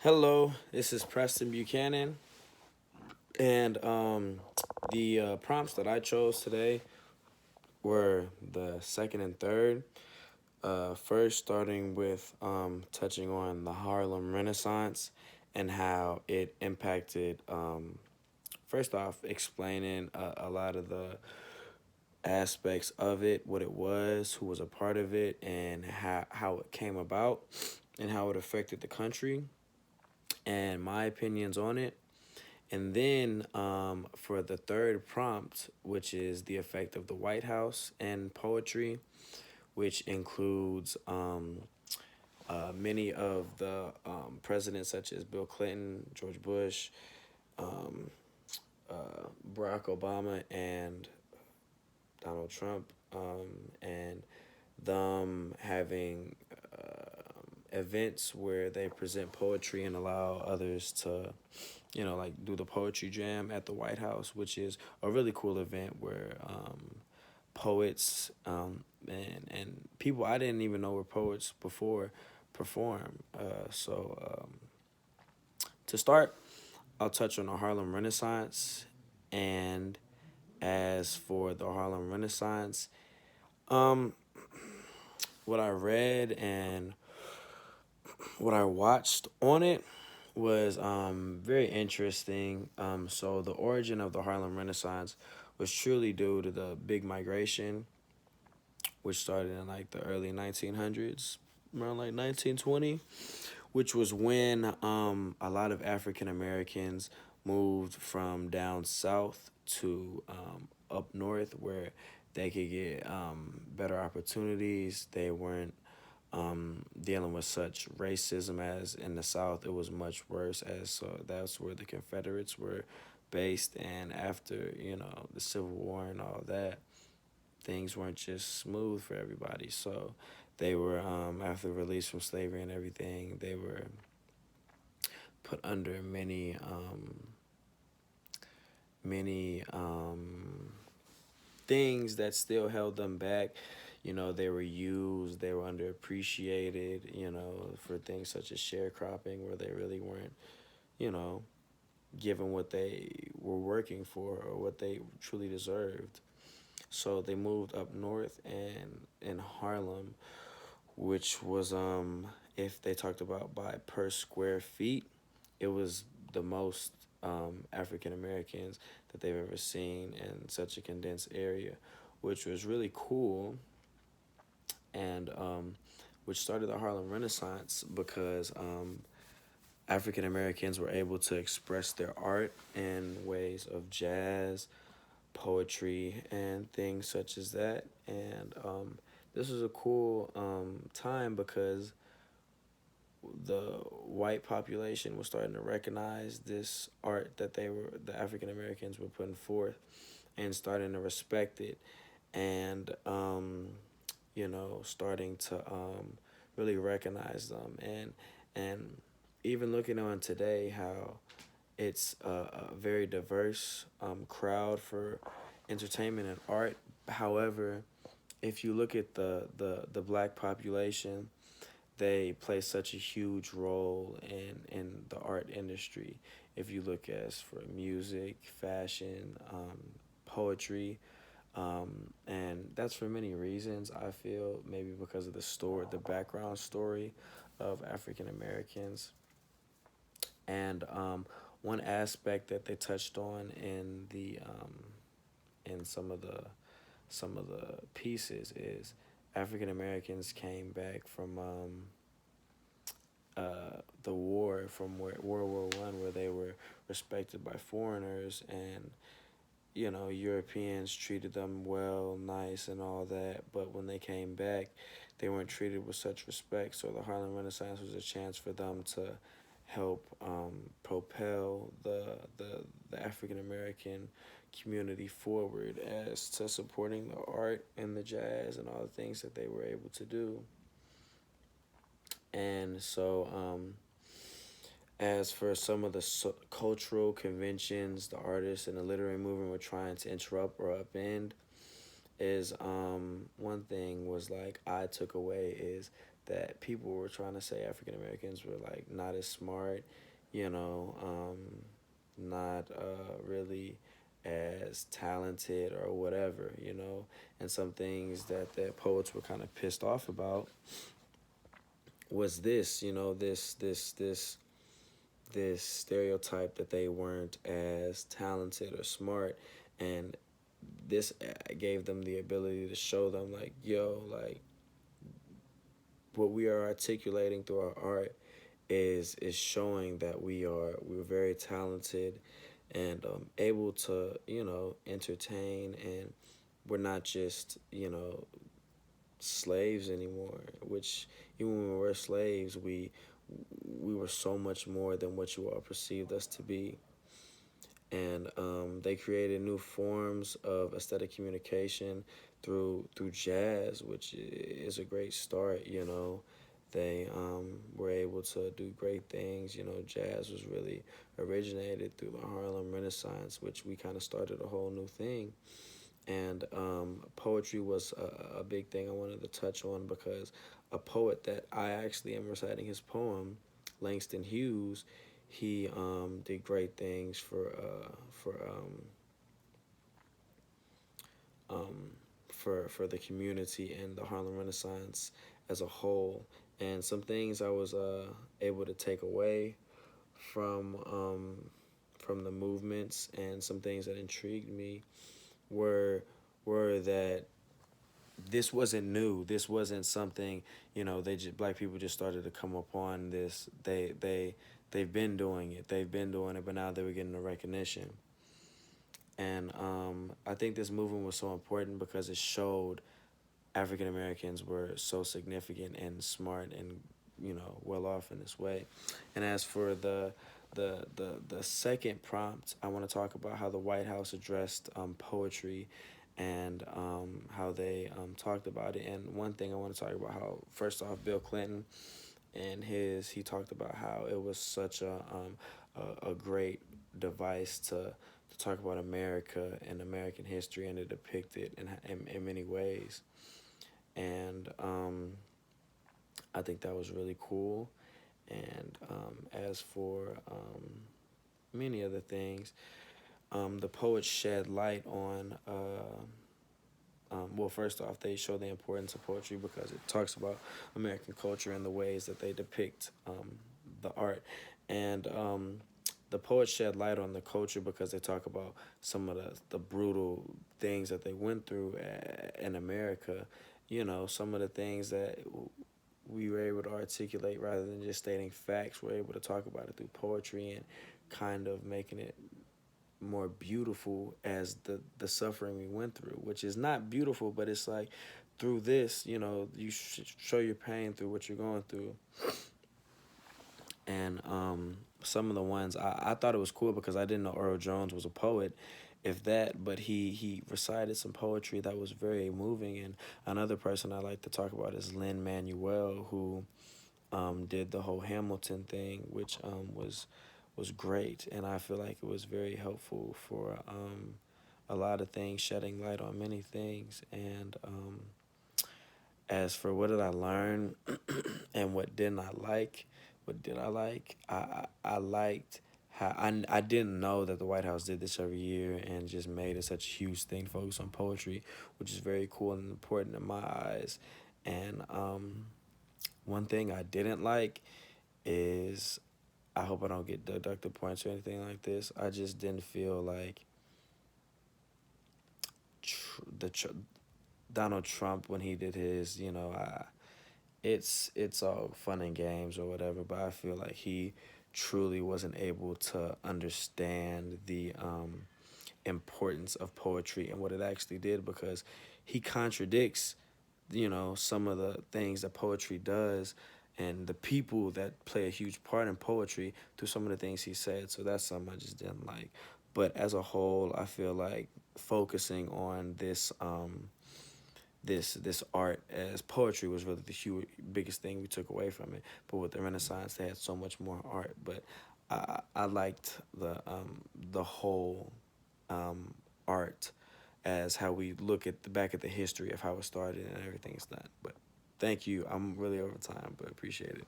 Hello, this is Preston Buchanan, and the prompts that I chose today were the second and third. First, starting with touching on the Harlem Renaissance and how it impacted. First off, explaining a lot of the aspects of it, what it was, who was a part of it, and how it came about, and how it affected the country, and my opinions on it. And then for the third prompt, which is the effect of the White House and poetry, which includes many of the presidents, such as Bill Clinton, George Bush, um, Barack Obama, and Donald Trump, and them having events where they present poetry and allow others to like do the poetry jam at the White House, which is a really cool event where poets and people I didn't even know were poets before perform. To start, I'll touch on the Harlem Renaissance. And as for the Harlem Renaissance, um, what I read and what I watched on it was very interesting. So the origin of the Harlem Renaissance was truly due to the big migration, which started in like the early 1900s, around like 1920, which was when a lot of African Americans moved from down south to up north, where they could get better opportunities. They weren't dealing with such racism as in the South. It was much worse, as so that's where the Confederates were based. And after the Civil War and all that, things weren't just smooth for everybody. So they were after release from slavery and everything, they were put under many things that still held them back. They were used, they were underappreciated, for things such as sharecropping, where they really weren't, you know, given what they were working for or what they truly deserved. So they moved up north and in Harlem, which was if they talked about by per square feet, it was the most African Americans that they've ever seen in such a condensed area, which was really cool. And which started the Harlem Renaissance because African Americans were able to express their art in ways of jazz, poetry, and things such as that. And this was a cool time because the white population was starting to recognize this art that the African Americans were putting forth, and starting to respect it. And starting to really recognize them. And even looking on today, how it's a very diverse crowd for entertainment and art. However, if you look at the black population, they play such a huge role in the art industry. If you look as for music, fashion, poetry, and that's for many reasons. I feel maybe because of the background story of African Americans, and one aspect that they touched on in the in some of the pieces is African Americans came back from the war, from World War I, where they were respected by foreigners, and Europeans treated them well, nice, and all that. But when they came back, they weren't treated with such respect. So the Harlem Renaissance was a chance for them to help propel the African American community forward as to supporting the art and the jazz and all the things that they were able to do. And so, as for some of the cultural conventions, the artists and the literary movement were trying to interrupt or upend, is one thing was like I took away is that people were trying to say African Americans were like not as smart, you know, not really as talented or whatever, you know, and some things that the poets were kind of pissed off about was this, you know, this stereotype that they weren't as talented or smart, and this gave them the ability to show them like, yo, like what we are articulating through our art is showing that we're very talented and able to, you know, entertain, and we're not just, you know, slaves anymore, which even when we were slaves, we were so much more than what you all perceived us to be. And they created new forms of aesthetic communication through jazz, which is a great start. You know, they were able to do great things. You know, jazz was really originated through the Harlem Renaissance, which we kind of started a whole new thing. And poetry was a big thing I wanted to touch on, because a poet that I actually am reciting his poem, Langston Hughes, he did great things um, for the community and the Harlem Renaissance as a whole. And some things I was able to take away from the movements, and some things that intrigued me were that this wasn't new. This wasn't something, you know, black people just started to come upon this. They've been doing it. They've been doing it, but now they were getting the recognition. And I think this movement was so important because it showed African Americans were so significant and smart and, you know, well off in this way. And as for the second prompt, I want to talk about how the White House addressed poetry, and how they talked about it. And one thing I want to talk about, how first off, Bill Clinton and he talked about how it was such a great device to talk about America and American history, and to depict it in many ways. And I think that was really cool. And as for many other things, the poets shed light on. Well, first off, they show the importance of poetry because it talks about American culture and the ways that they depict the art. And the poets shed light on the culture because they talk about some of the brutal things that they went through in America. You know, some of the things that we were able to articulate rather than just stating facts. We're able to talk about it through poetry and kind of making it more beautiful as the suffering we went through, which is not beautiful, but it's like through this, you know, you show your pain through what you're going through. And some of the ones I thought it was cool because I didn't know Earl Jones was a poet, if that, but he recited some poetry that was very moving. And another person I like to talk about is Lin-Manuel, who did the whole Hamilton thing, which was great, and I feel like it was very helpful for a lot of things, shedding light on many things. And as for what did I learn and what did not like, what did I like? I liked how I didn't know that the White House did this every year and just made it such a huge thing, focused on poetry, which is very cool and important in my eyes. And one thing I didn't like is, I hope I don't get deducted points or anything like this. I just didn't feel like Donald Trump, when he did his, you know, it's all fun and games or whatever, but I feel like he truly wasn't able to understand the importance of poetry and what it actually did, because he contradicts, you know, some of the things that poetry does and the people that play a huge part in poetry through some of the things he said. So that's something I just didn't like. But as a whole, I feel like focusing on this art as poetry was really the biggest thing we took away from it. But with the Renaissance, they had so much more art. But I liked the whole art as how we look at back at the history of how it started and everything's done. But Thank you. I'm really over time, but appreciate it.